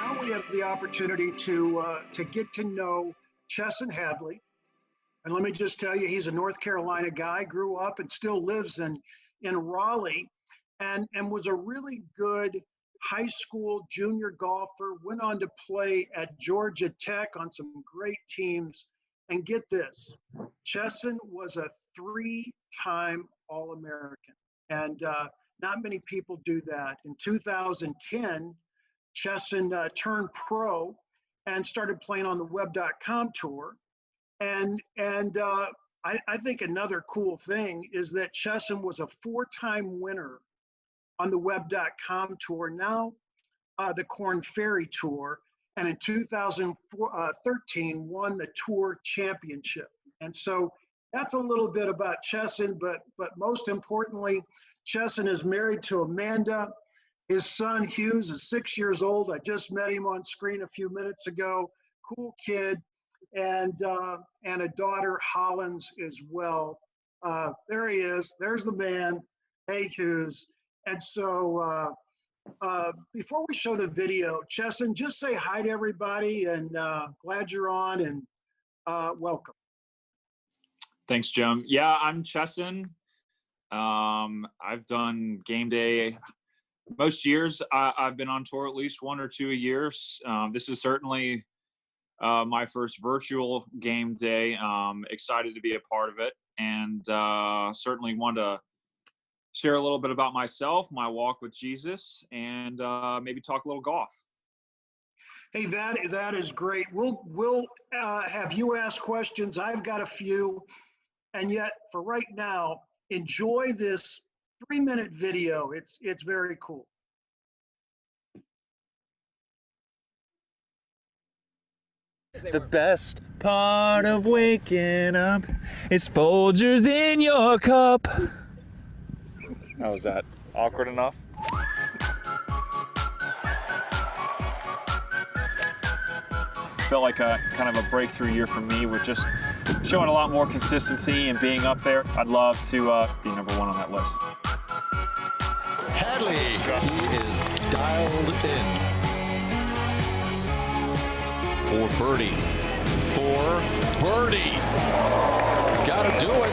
Now we have the opportunity to get to know Chesson Hadley. And let me just tell you, he's a North Carolina guy, grew up and still lives in Raleigh, and was a really good high school junior golfer, went on to play at Georgia Tech on some great teams. And get this, Chesson was a 3-time All-American. And not many people do that. In 2010, Chesson turned pro and started playing on the Web.com tour. And I think another cool thing is that Chesson was a 4-time winner on the Web.com tour, now the Korn Ferry Tour, and in 2013 won the Tour Championship. And so that's a little bit about Chesson, but most importantly, Chesson is married to Amanda. His son Hughes is 6 years old. I just met him on screen a few minutes ago. Cool kid. And a daughter, Hollins, as well. There he is. There's the man. Hey, Hughes. And so before we show the video, Chesson, just say hi to everybody, and glad you're on, and welcome. Thanks, Jim. Yeah, I'm Chesson. I've done game day most years. I've been on tour at least 1 or 2 a year. This is certainly my first virtual game day. Excited to be a part of it, and certainly want to share a little bit about myself, my walk with Jesus, and maybe talk a little golf. Hey, that is great. We'll have you ask questions. I've got a few, and yet for right now, enjoy this 3-minute video. It's very cool. The best part of waking up is Folgers in your cup. How was that? Awkward enough? Felt like a kind of a breakthrough year for me with just showing a lot more consistency and being up there. I'd love to be #1 on that list. Hadley, he is dialed in. For birdie. Gotta do it.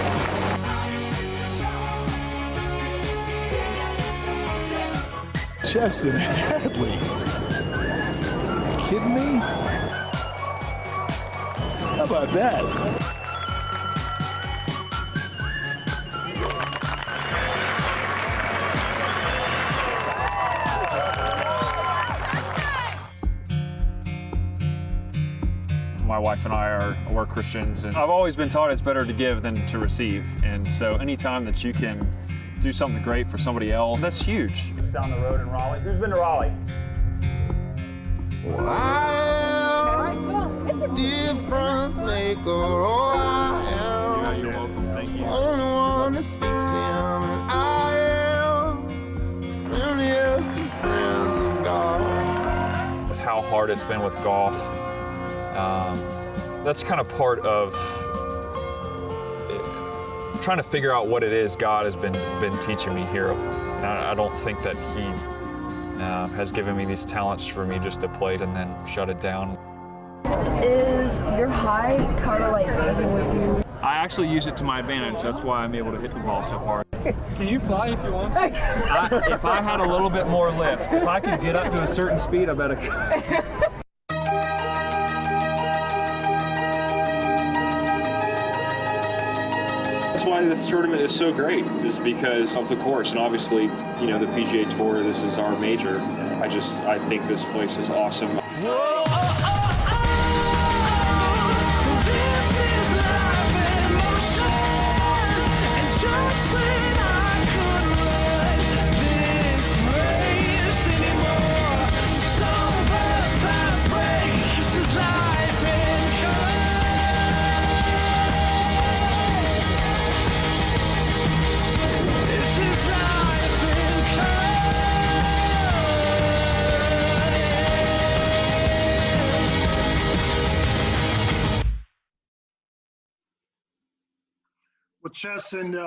Chesson Hadley. Kidding me? How about that? My wife and I we're Christians, and I've always been taught it's better to give than to receive. And so anytime that you can do something great for somebody else, that's huge. Down the road in Raleigh. Who's been to Raleigh? Well, I am difference maker. Oh, I am. You're welcome. Thank you. Only one that speaks to him. And I am friendliest of friends of God. With how hard it's been with golf, that's kind of part of trying to figure out what it is God has been teaching me here. And I don't think that He has given me these talents for me just to play it and then shut it down. Is your height kind of like messing with you? I actually use it to my advantage. That's why I'm able to hit the ball so far. Can you fly if you want to? If I had a little bit more lift, if I could get up to a certain speed, I bet I could. That's why this tournament is so great, is because of the course. And obviously, you know, the PGA Tour, this is our major. I think this place is awesome. Whoa. Well, Chesson,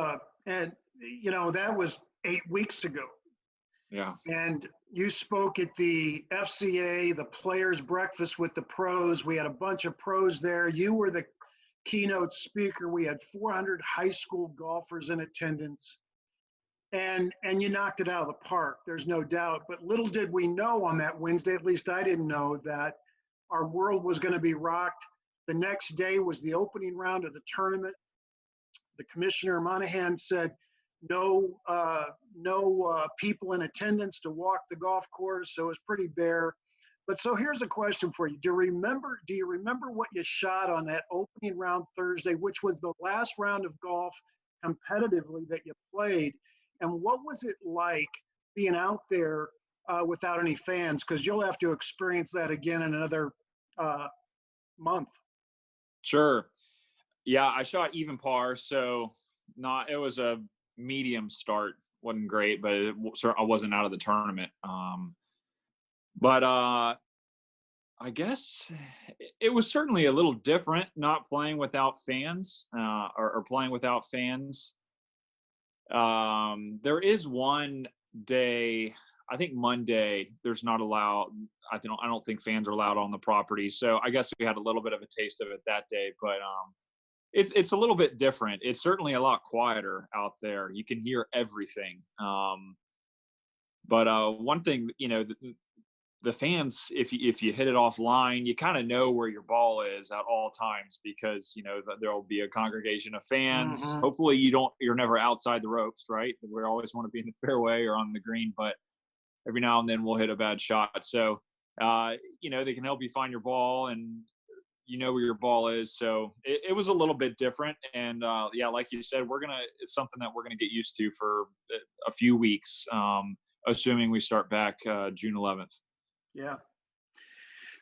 and you know, that was 8 weeks ago. Yeah. And you spoke at the FCA, the Players Breakfast with the pros. We had a bunch of pros there. You were the keynote speaker. We had 400 high school golfers in attendance. And you knocked it out of the park, there's no doubt. But little did we know on that Wednesday, at least I didn't know, that our world was going to be rocked. The next day was the opening round of the tournament. The commissioner, Monahan, said no people in attendance to walk the golf course, so it was pretty bare. But so here's a question for you. Do you remember what you shot on that opening round Thursday, which was the last round of golf competitively that you played? And what was it like being out there without any fans? Because you'll have to experience that again in another month. Sure. Yeah, I shot even par, so it was a medium start. Wasn't great, but I wasn't out of the tournament. But I guess it was certainly a little different not playing without fans or playing without fans. There is one day, I think Monday, there's not allowed. I don't think fans are allowed on the property. So I guess we had a little bit of a taste of it that day, but it's a little bit different. It's certainly a lot quieter out there. You can hear everything. But one thing, the fans, if you hit it offline, you kind of know where your ball is at all times, because there'll be a congregation of fans. Mm-hmm. Hopefully you're never outside the ropes, right? We always want to be in the fairway or on the green, but every now and then we'll hit a bad shot. So they can help you find your ball, and where your ball is. So it was a little bit different. And like you said, it's something that we're gonna get used to for a few weeks, assuming we start back June 11th. Yeah.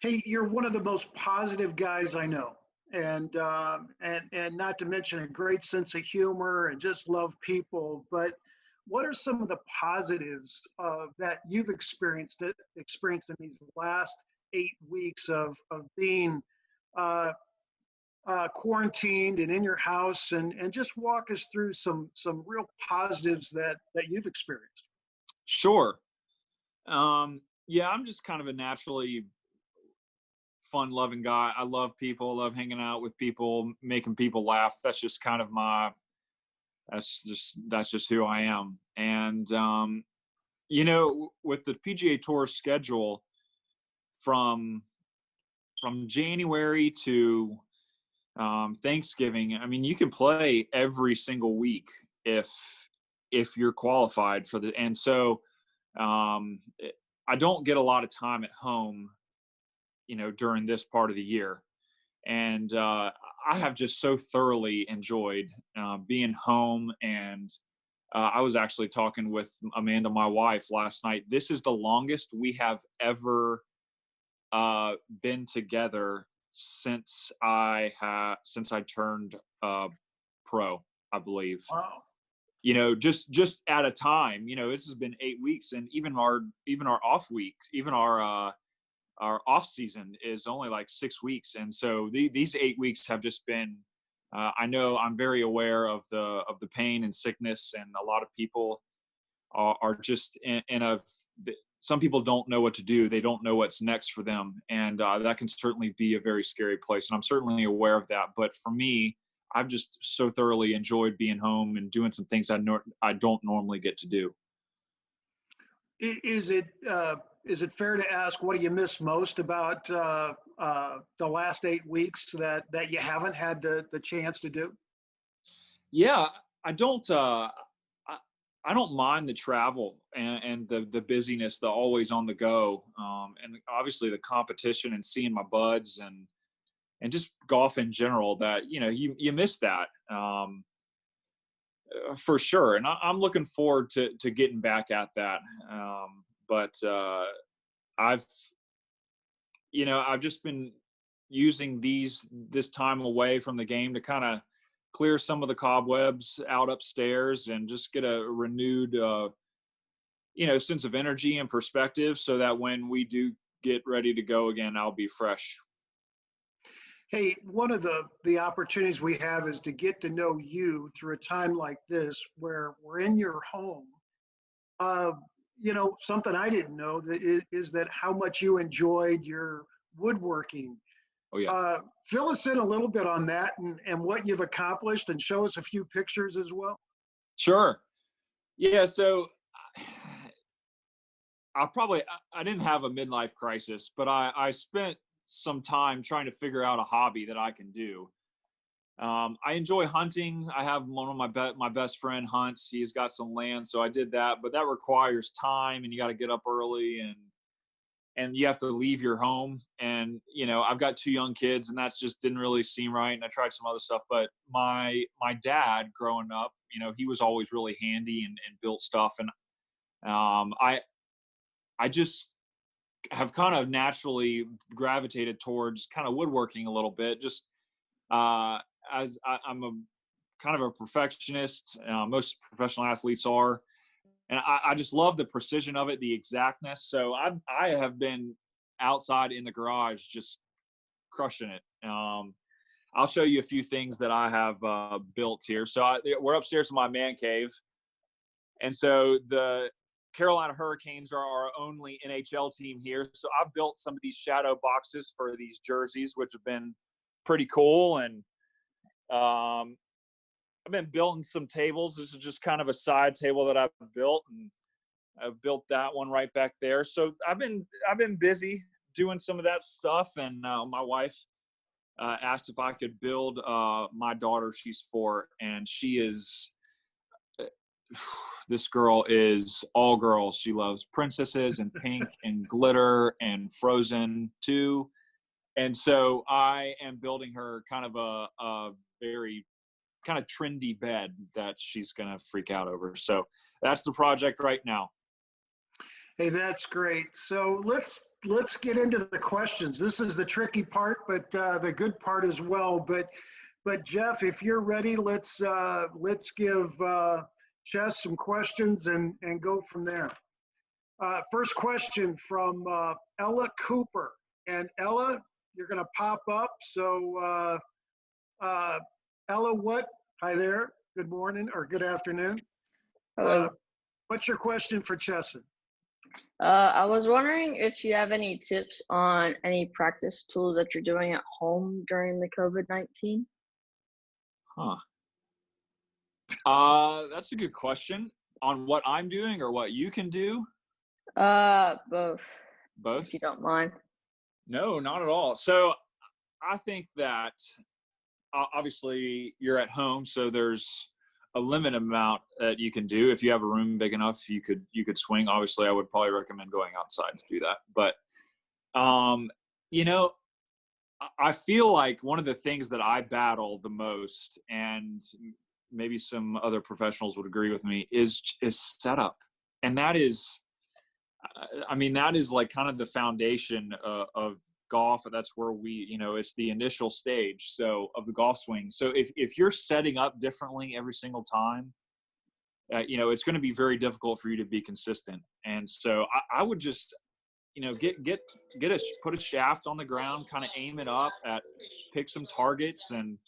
Hey, you're one of the most positive guys I know, and not to mention a great sense of humor and just love people. But what are some of the positives that you've experienced in these last 8 weeks of being quarantined and in your house, and just walk us through some real positives that you've experienced? Sure. Yeah, I'm just kind of a naturally fun-loving guy. I love people, love hanging out with people, making people laugh. That's just kind of that's just who I am. And with the PGA Tour schedule from January to Thanksgiving, I mean, you can play every single week if you're qualified for the. And so I don't get a lot of time at home, during this part of the year. And I have just so thoroughly enjoyed being home. And I was actually talking with Amanda, my wife, last night. This is the longest we have ever been together since I turned pro, I believe. Wow. Just at a time, this has been 8 weeks, and even our off weeks, even our off season is only like 6 weeks. And so these 8 weeks have just been, I know I'm very aware of the pain and sickness, and a lot of people are just some people don't know what to do. They don't know what's next for them. And that can certainly be a very scary place. And I'm certainly aware of that. But for me, I've just so thoroughly enjoyed being home and doing some things I don't normally get to do. Is it fair to ask, what do you miss most about the last 8 weeks that you haven't had the chance to do? Yeah, I don't mind the travel and the busyness, the always on the go, and obviously the competition and seeing my buds and just golf in general. That you miss that for sure, and I'm looking forward to getting back at that. But I've just been using this time away from the game to kind of clear some of the cobwebs out upstairs and just get a renewed sense of energy and perspective, so that when we do get ready to go again, I'll be fresh. Hey, one of the opportunities we have is to get to know you through a time like this, where we're in your home You know, something I didn't know is that how much you enjoyed your woodworking. Oh yeah. Fill us in a little bit on that and what you've accomplished, and show us a few pictures as well. Sure. Yeah. So I didn't have a midlife crisis, but I spent some time trying to figure out a hobby that I can do. I enjoy hunting. I have one of my best friend hunts. He's got some land, so I did that. But that requires time, and you got to get up early, and you have to leave your home. And you know, I've got 2 young kids, and that just didn't really seem right. And I tried some other stuff, but my dad, growing up, you know, he was always really handy and built stuff, and I just have kind of naturally gravitated towards kind of woodworking a little bit, just as I'm a kind of a perfectionist. Most professional athletes are, and I just love the precision of it, the exactness. So I have been outside in the garage just crushing it. I'll show you a few things that I have built here. So we're upstairs in my man cave, and so the Carolina Hurricanes are our only NHL team here. So I've built some of these shadow boxes for these jerseys, which have been pretty cool. And I've been building some tables. This is just kind of a side table that I've built, and I've built that one right back there. So I've been busy doing some of that stuff. And my wife asked if I could build my daughter. She's 4, and she is this girl is all girls. She loves princesses and pink and glitter and Frozen too. And so I am building her kind of a very kind of trendy bed that she's going to freak out over. So that's the project right now. Hey, that's great. So let's get into the questions. This is the tricky part, but the good part as well. But Jeff, if you're ready, let's give Chess some questions and go from there. First question from Ella Cooper. And Ella, you're going to pop up. So Ella, hi there. Good morning or good afternoon. Hello. What's your question for Chesson? I was wondering if you have any tips on any practice tools that you're doing at home during the COVID-19. That's a good question. On what I'm doing or what you can do? Both. Both? If you don't mind. No, not at all. So I think that obviously you're at home, so there's a limited amount that you can do. If you have a room big enough, you could swing. Obviously, I would probably recommend going outside to do that. But, you know, I feel like one of the things that I battle the most, and maybe some other professionals would agree with me, is setup. And that is, I mean, that is like kind of the foundation of golf. That's where it's the initial stage of the golf swing. So if you're setting up differently every single time, it's going to be very difficult for you to be consistent. And so I would just, put a shaft on the ground, kind of aim it up pick some targets and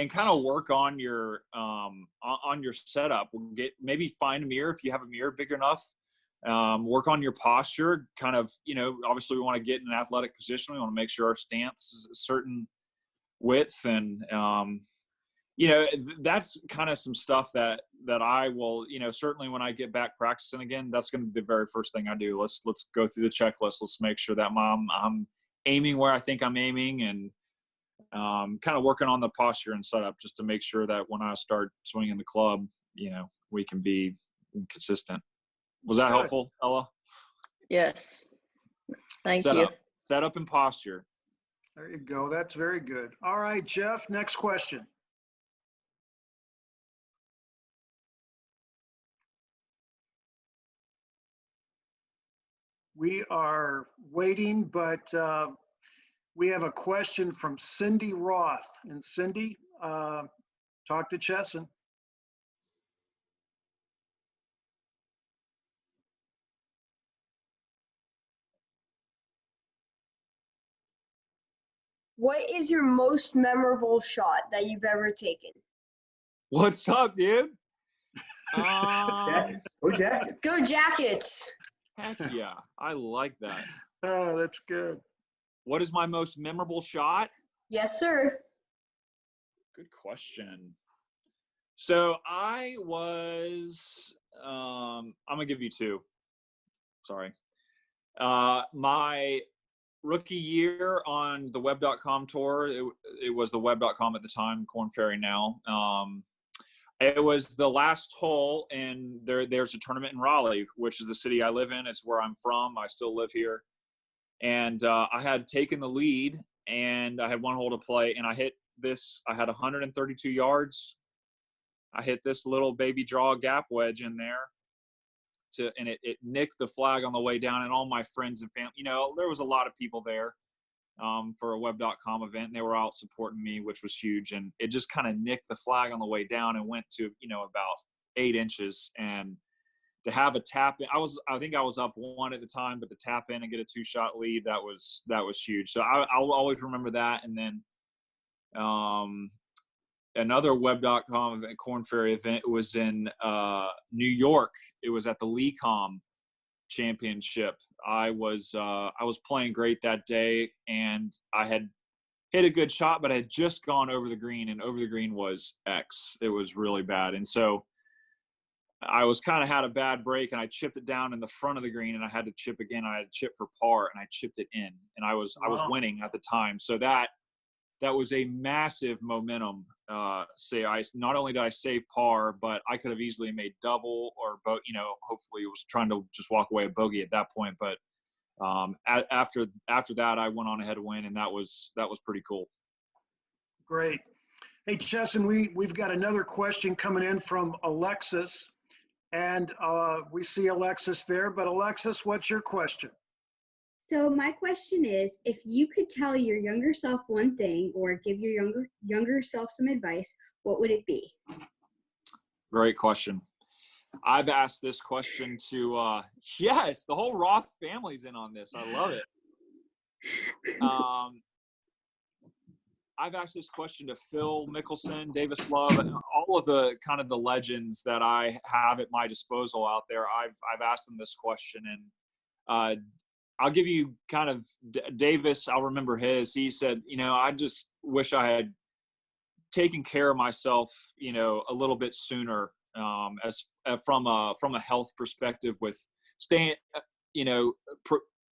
kind of work on your setup. Maybe find a mirror if you have a mirror big enough. Work on your posture, kind of, obviously we want to get in an athletic position. We want to make sure our stance is a certain width. And, that's kind of some stuff that I will, certainly when I get back practicing again, that's going to be the very first thing I do. Let's go through the checklist. Let's make sure that I'm aiming where I think I'm aiming, and kind of working on the posture and setup just to make sure that when I start swinging the club, we can be consistent. Was that helpful, Ella? Yes. Thank you. Setup and posture. There you go. That's very good. All right, Jeff, next question. We are waiting, but we have a question from Cindy Roth. And Cindy, talk to Chesson. What is your most memorable shot that you've ever taken? What's up, dude? Go Jackets. Go Jackets. Heck yeah. I like that. Oh, that's good. What is my most memorable shot? Yes, sir. Good question. So I was, I'm going to give you two. Sorry. My rookie year on the web.com tour, it was the web.com at the time, Corn Ferry now. It was the last hole, and there's a tournament in Raleigh, which is the city I live in. It's where I'm from. I still live here. And I had taken the lead, and I had one hole to play, and I hit this. I had 132 yards. I hit this little baby draw gap wedge in there, and it nicked the flag on the way down. And all my friends and family, there was a lot of people there for a web.com event, and they were out supporting me, which was huge. And it just kind of nicked the flag on the way down and went to about 8 inches. And to have a tap in, I think I was up 1 at the time, but to tap in and get a 2-shot lead, that was huge. So I'll always remember that. And then another web.com event, Corn Ferry event, was in New York. It was at the LECOM Championship. I was playing great that day, and I had hit a good shot, but I had just gone over the green, and over the green was X. It was really bad. And so I was kind of had a bad break, and I chipped it down in the front of the green, and I had to chip again. I had to chip for par, and I chipped it in, and I was winning at the time. So that was a massive momentum. Not only did I save par, but I could have easily made double or hopefully it was trying to just walk away a bogey at that point. But after that, I went on ahead to win, and that was pretty cool. Great. Hey, Chesson, we've got another question coming in from Alexis, and we see Alexis there. But Alexis, what's your question? So my question is, if you could tell your younger self one thing or give your younger self some advice, what would it be? Great question. I've asked this question to, yes, the whole Roth family's in on this. I love it. I've asked this question to Phil Mickelson, Davis Love, and all of the kind of the legends that I have at my disposal out there. I've asked them this question, and I'll give you kind of Davis. I'll remember his. He said, I just wish I had taken care of myself, a little bit sooner, from a health perspective with staying,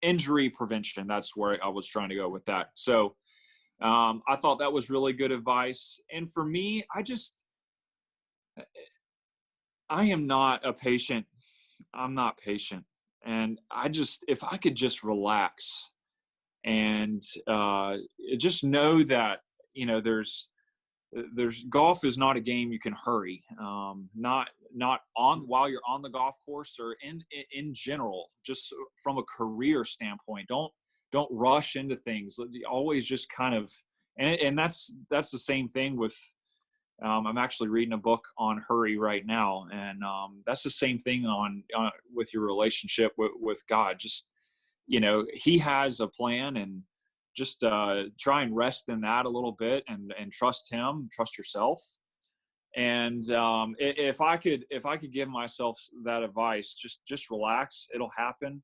injury prevention. That's where I was trying to go with that. So I thought that was really good advice. And for me, I am not a patient. I'm not patient. And if I could just relax and just know that, there's golf is not a game you can hurry. Not on while you're on the golf course or in general, just from a career standpoint. Don't rush into things. Always just kind of, and that's the same thing with. I'm actually reading a book on hurry right now, and that's the same thing on with your relationship with God. Just He has a plan, and just try and rest in that a little bit, and trust Him, trust yourself. And if I could give myself that advice, just relax. It'll happen.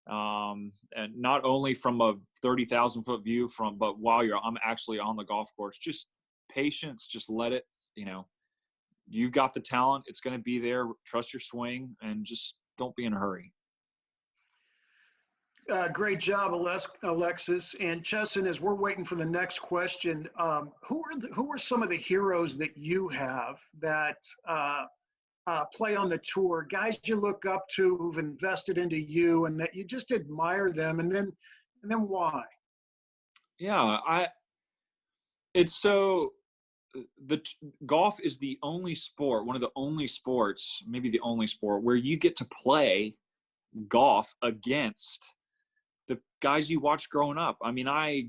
And not only from a 30,000 foot view but while I'm actually on the golf course, just patience, just let it, you've got the talent. It's going to be there. Trust your swing, and just don't be in a hurry. Great job, Alexis. And Chesson, as we're waiting for the next question, who are some of the heroes that you have that play on the tour, guys you look up to who've invested into you and that you just admire them, and then why? Yeah, golf is the only sport, one of the only sports, maybe the only sport where you get to play golf against the guys you watched growing up. I mean, I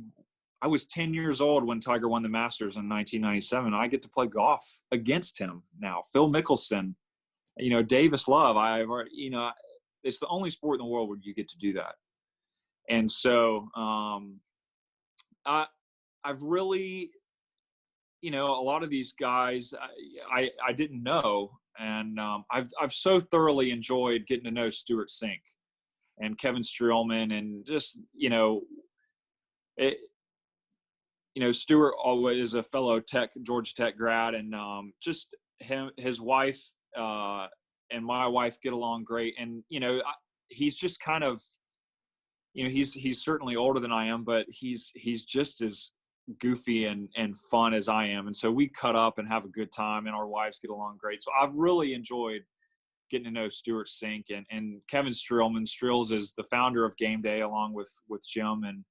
was 10 years old when Tiger won the Masters in 1997. I get to play golf against him now. Phil Mickelson, Davis Love. It's the only sport in the world where you get to do that. And so I've really, a lot of these guys I didn't know, And I've so thoroughly enjoyed getting to know Stuart Sink and Kevin Streelman, and just, Stuart always is a fellow Georgia Tech grad, and just his wife and my wife get along great. And, he's just kind of, he's certainly older than I am, but he's just as goofy and fun as I am. And so we cut up and have a good time, and our wives get along great. So I've really enjoyed getting to know Stuart Sink and Kevin Streelman. Streels is the founder of Game Day along with Jim, and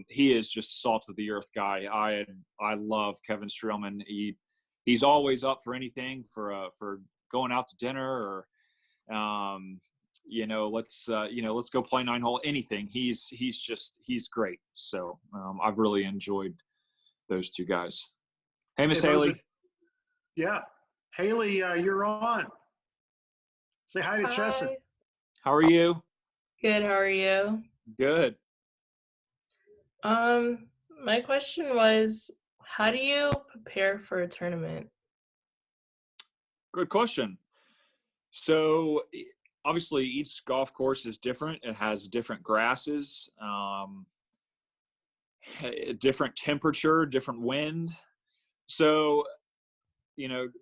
he is just salt of the earth guy. I love Kevin Streelman. He's always up for anything, for going out to dinner, or let's go play 9-hole, anything. He's great. So I've really enjoyed those two guys. Hey, Miss Haley. Yeah. Haley, you're on. Say hi to Chesson. How are you? Good, how are you? Good. My question was, how do you prepare for a tournament? Good question. So obviously each golf course is different. It has different grasses, different temperature, different wind. So,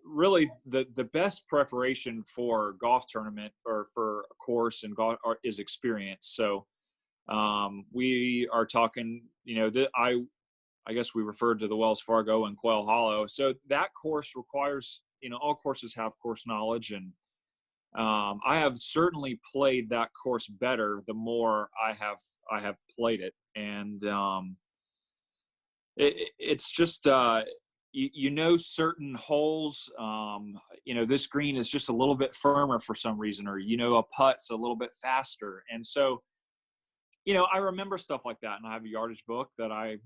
really the best preparation for a golf tournament or for a course and golf is experience. So we are talking, I guess we referred to the Wells Fargo and Quail Hollow. So that course requires, all courses have course knowledge, and I have certainly played that course better the more I have played it. And it's just certain holes, this green is just a little bit firmer for some reason, or a putt's a little bit faster. And so I remember stuff like that, and I have a yardage book that I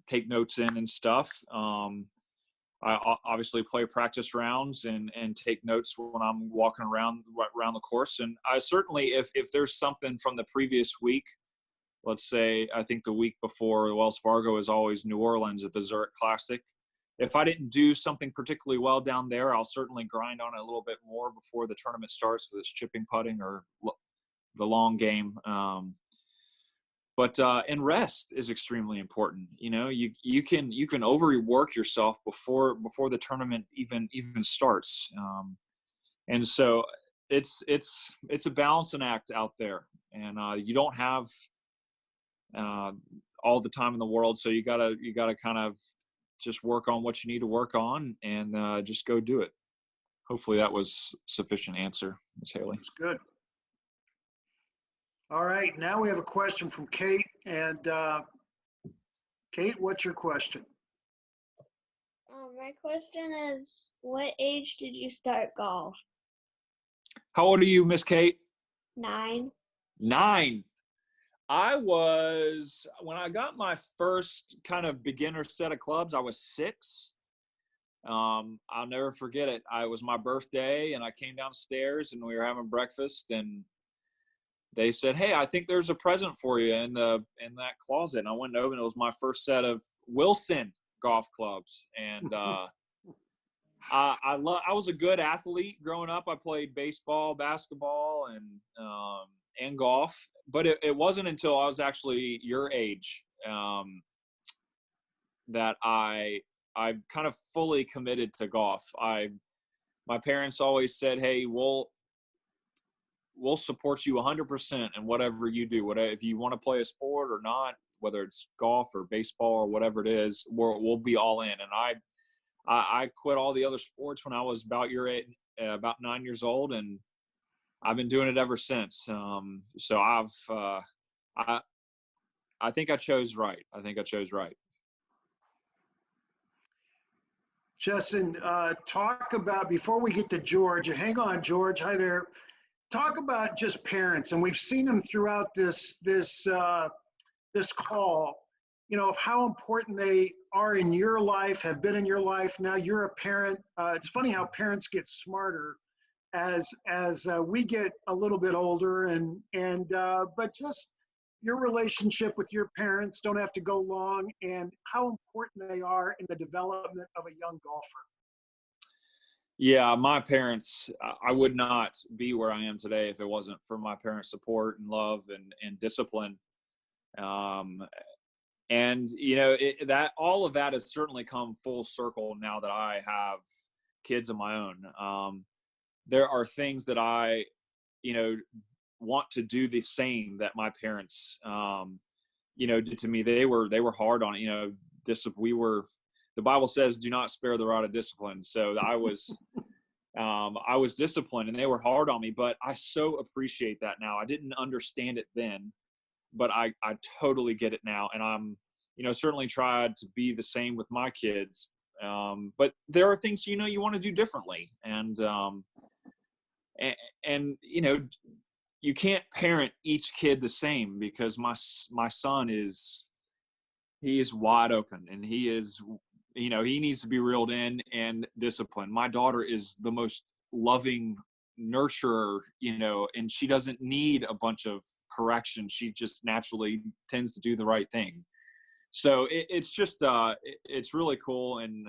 take notes in and stuff. I obviously play practice rounds and take notes when I'm walking around the course. And I certainly, if there's something from the previous week, let's say, I think the week before the Wells Fargo is always New Orleans at the Zurich Classic. If I didn't do something particularly well down there, I'll certainly grind on it a little bit more before the tournament starts, whether it's chipping, putting, or the long game. And rest is extremely important. You can overwork yourself before the tournament even starts. And so it's a balancing act out there, and you don't have all the time in the world. So you gotta kind of just work on what you need to work on, and just go do it. Hopefully that was sufficient answer, Ms. Haley. That's good. All right, now we have a question from Kate. And Kate, what's your question? My question is, what age did you start golf? How old are you, Miss Kate? 9. 9. When I got my first kind of beginner set of clubs, I was 6. I'll never forget it. It was my birthday, and I came downstairs, and we were having breakfast, and they said, "Hey, I think there's a present for you in that closet." And I went over, and it was my first set of Wilson golf clubs. And I was a good athlete growing up. I played baseball, basketball, and golf. But it wasn't until I was actually your age that I kind of fully committed to golf. My parents always said, "Hey, we'll support you 100% in whatever you do. Whatever, if you want to play a sport or not, whether it's golf or baseball or whatever it is, we'll be all in." And I quit all the other sports when I was about your age, about 9 years old, and I've been doing it ever since. So I think I chose right. Chesson, talk about, before we get to George, hang on, George, hi there. Talk about just parents, and we've seen them throughout this call, of how important they are in your life, have been in your life. Now you're a parent. It's funny how parents get smarter as we get a little bit older, but just your relationship with your parents don't have to go long, and how important they are in the development of a young golfer. Yeah, my parents, I would not be where I am today if it wasn't for my parents' support and love and discipline. Um, and that all of that has certainly come full circle now that I have kids of my own. There are things that I, want to do the same that my parents, did to me. They were hard on it. The Bible says, "Do not spare the rod of discipline." So I was disciplined, and they were hard on me. But I so appreciate that now. I didn't understand it then, but I totally get it now, and I'm certainly tried to be the same with my kids. But there are things you want to do differently, and you can't parent each kid the same, because my son is wide open, and he is he needs to be reeled in and disciplined. My daughter is the most loving nurturer, and she doesn't need a bunch of correction. She just naturally tends to do the right thing. So it's just it's really cool. And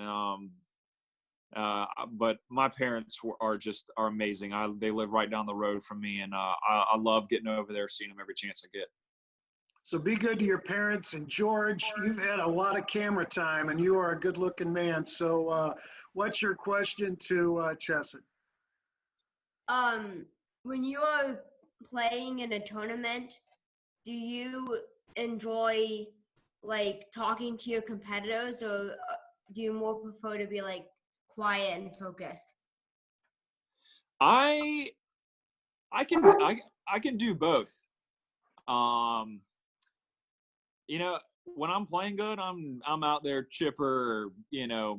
but my parents are amazing. They live right down the road from me, and I love getting over there, seeing them every chance I get. So be good to your parents. And George, you've had a lot of camera time, and you are a good-looking man. So what's your question to Chesson? When you are playing in a tournament, do you enjoy talking to your competitors, or do you more prefer to be quiet and focused? I can do both. When I'm playing good, I'm out there chipper,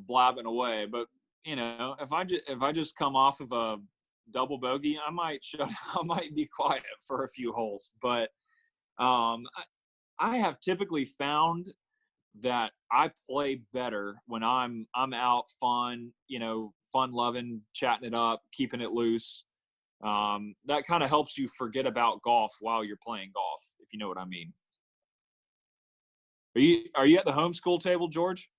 blabbing away. But if I just come off of a double bogey, I might be quiet for a few holes. But I have typically found that I play better when I'm out fun loving, chatting it up, keeping it loose. That kind of helps you forget about golf while you're playing golf, if you know what I mean. Are you at the homeschool table, George?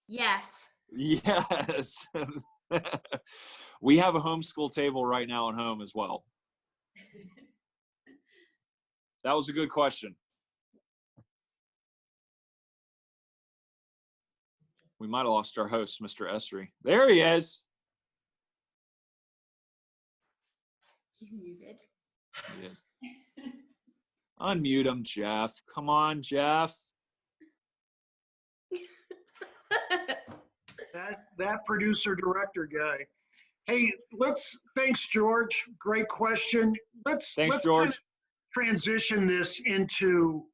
Yes. Yes. We have a homeschool table right now at home as well. That was a good question. We might have lost our host, Mr. Esri. There he is. He's muted. He is. Unmute him, Jeff. Come on, Jeff. That producer director guy. Hey, thanks, George. Great question. Let's George. Kind of transition this into,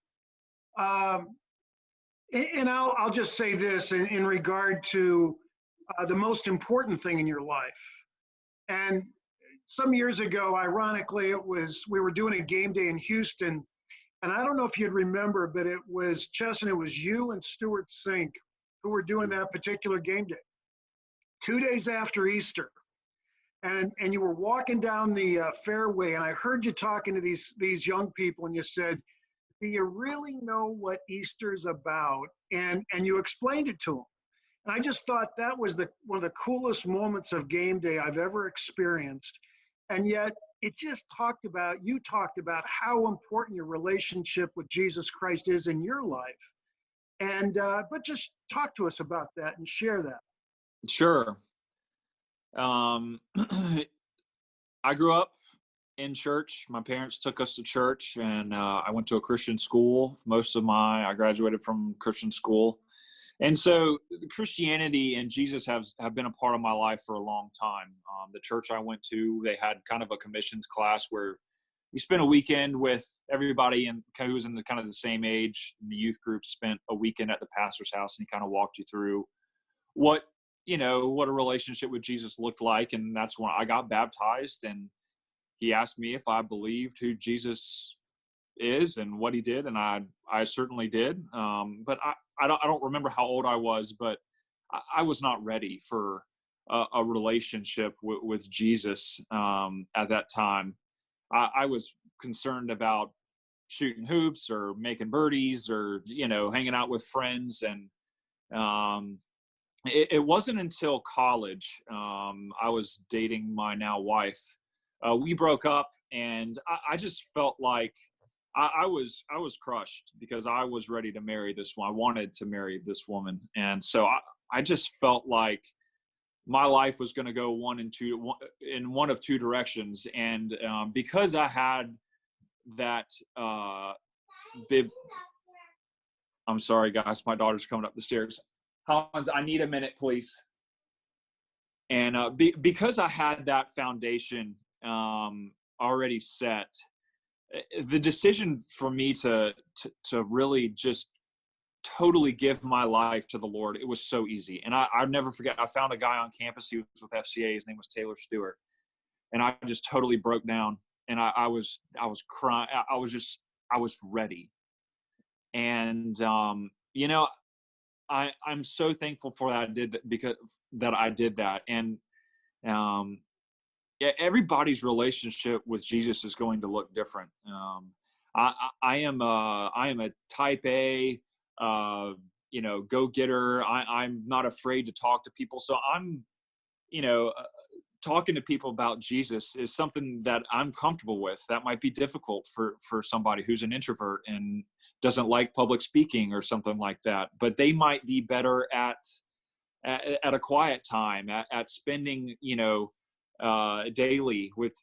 and I'll just say this in regard to the most important thing in your life. And some years ago, ironically, we were doing a game day in Houston, and I don't know if you'd remember, but it was Chesson, it was you and Stuart Sink who were doing that particular game day. 2 days after Easter, and you were walking down the fairway, and I heard you talking to these young people, and you said, "Do you really know what Easter's about?" And you explained it to them. And I just thought that was one of the coolest moments of game day I've ever experienced. And yet you talked about how important your relationship with Jesus Christ is in your life. And but just talk to us about that and share that. Sure. I grew up in church. My parents took us to church, and I went to a Christian school. I graduated from Christian school. And so Christianity and Jesus have been a part of my life for a long time. The church I went to, they had kind of a commissions class where we spent a weekend with everybody who was in the kind of the same age. The youth group spent a weekend at the pastor's house, and he kind of walked you through what a relationship with Jesus looked like. And that's when I got baptized, and he asked me if I believed who Jesus is and what he did. And I certainly did. But I don't remember how old I was, but I was not ready for a relationship with Jesus at that time. I was concerned about shooting hoops or making birdies or, hanging out with friends. And it wasn't until college. I was dating my now wife. We broke up, and I just felt like I was crushed because I was ready to marry this one. I wanted to marry this woman, and so I just felt like my life was going to go in one of two directions. And because I had that I'm sorry, guys, my daughter's coming up the stairs. Hans, I need a minute, please. And because I had that foundation already set, the decision for me to really just totally give my life to the Lord, it was so easy. And I'll never forget, I found a guy on campus. He was with FCA. His name was Taylor Stewart. And I just totally broke down. And I was crying. I was ready. And, you know, I'm so thankful for that. I did that. And, yeah, everybody's relationship with Jesus is going to look different. I am a type A, go-getter. I'm not afraid to talk to people. So I'm, talking to people about Jesus is something that I'm comfortable with. That might be difficult for somebody who's an introvert and doesn't like public speaking or something like that, but they might be better at a quiet time, at spending, daily with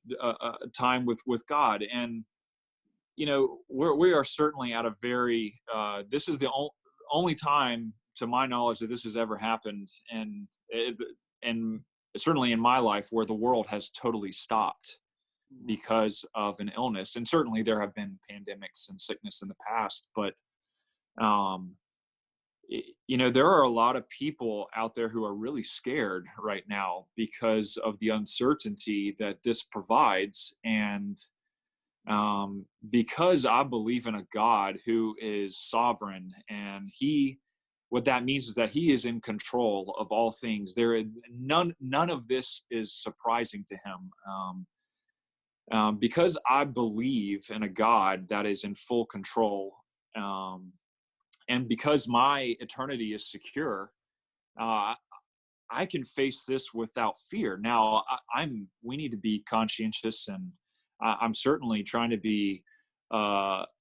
time with God. And, we are certainly at a very, this is the only time to my knowledge that this has ever happened. And certainly in my life where the world has totally stopped because of an illness. And certainly there have been pandemics and sickness in the past, but, there are a lot of people out there who are really scared right now because of the uncertainty that this provides. And because I believe in a God who is sovereign, and what that means is that he is in control of all things. None of this is surprising to him. Because I believe in a God that is in full control, and because my eternity is secure, I can face this without fear. Now, we need to be conscientious, and I'm certainly trying to be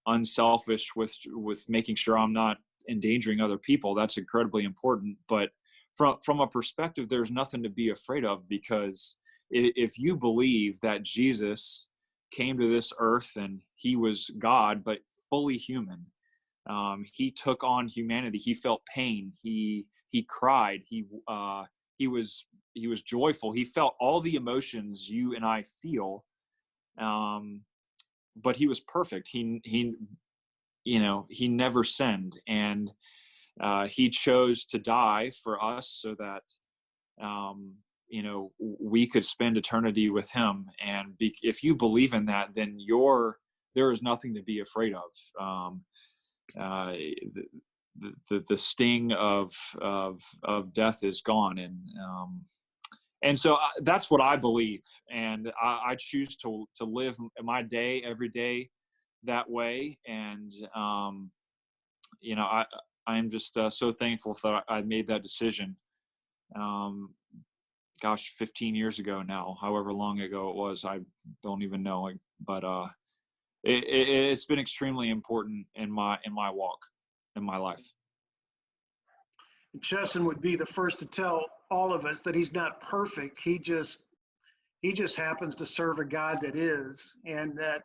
unselfish with making sure I'm not endangering other people. That's incredibly important. But from a perspective, there's nothing to be afraid of, because if you believe that Jesus came to this earth and he was God, but fully human, he took on humanity. He felt pain. He cried. He was joyful. He felt all the emotions you and I feel. But he was perfect. He never sinned, and he chose to die for us so that we could spend eternity with him. And if you believe in that, then there is nothing to be afraid of. The sting of death is gone, and so that's what I believe, and I choose to live my day every day that way. And I'm just so thankful that I made that decision. 15 years ago now, however long ago it was, I don't even know. But it's been extremely important in my walk, in my life. Chesson would be the first to tell all of us that he's not perfect. He just happens to serve a God that is, and that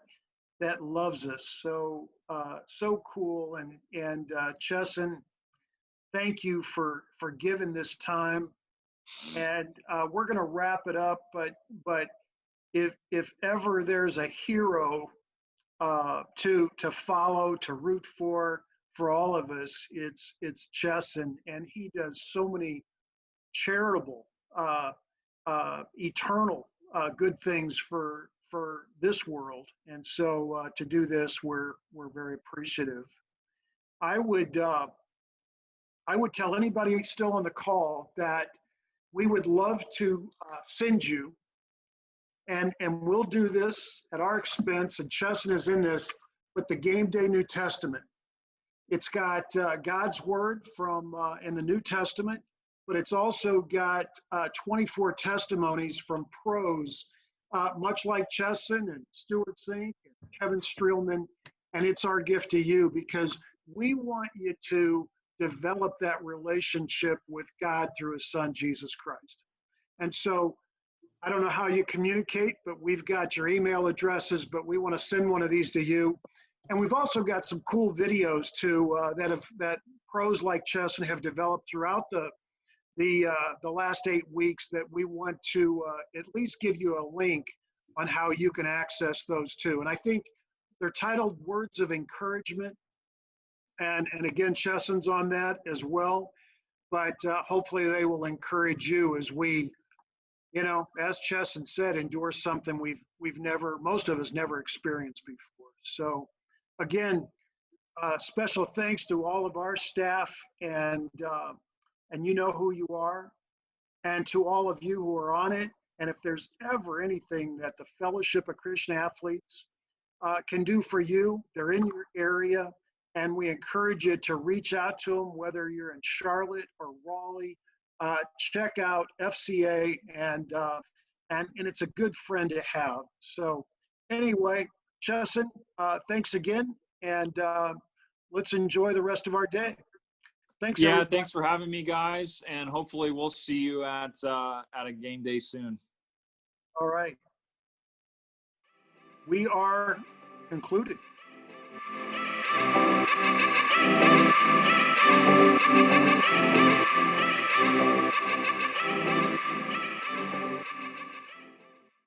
loves us. So cool. And Chesson, thank you for giving this time. And we're going to wrap it up. But if ever there's a hero to follow, to root for all of us, it's Chesson, and he does so many charitable, eternal good things for this world. And so to do this, we're very appreciative. I would tell anybody still on the call that we would love to send you, and we'll do this at our expense, and Chesson is in this, with the Game Day New Testament. It's got God's word from in the New Testament but it's also got 24 testimonies from pros, much like Chesson and Stuart Sink and Kevin Streelman. And it's our gift to you because we want you to develop that relationship with God through his son, Jesus Christ. And so I don't know how you communicate, but we've got your email addresses, but we want to send one of these to you. And we've also got some cool videos too that pros like Chesson have developed throughout the last 8 weeks that we want to at least give you a link on how you can access those too. And I think they're titled Words of Encouragement. And again, Chesson's on that as well. But hopefully they will encourage you as we, as Chesson said, endure something most of us never experienced before. So again, special thanks to all of our staff and you know who you are, and to all of you who are on it. And if there's ever anything that the Fellowship of Christian Athletes can do for you, they're in your area, and we encourage you to reach out to them, whether you're in Charlotte or Raleigh. Check out FCA, and it's a good friend to have. So anyway, Chesson, thanks again, and let's enjoy the rest of our day. Thanks. Yeah, everybody. thanks for having me, guys, and hopefully we'll see you at a game day soon. All right. We are concluded.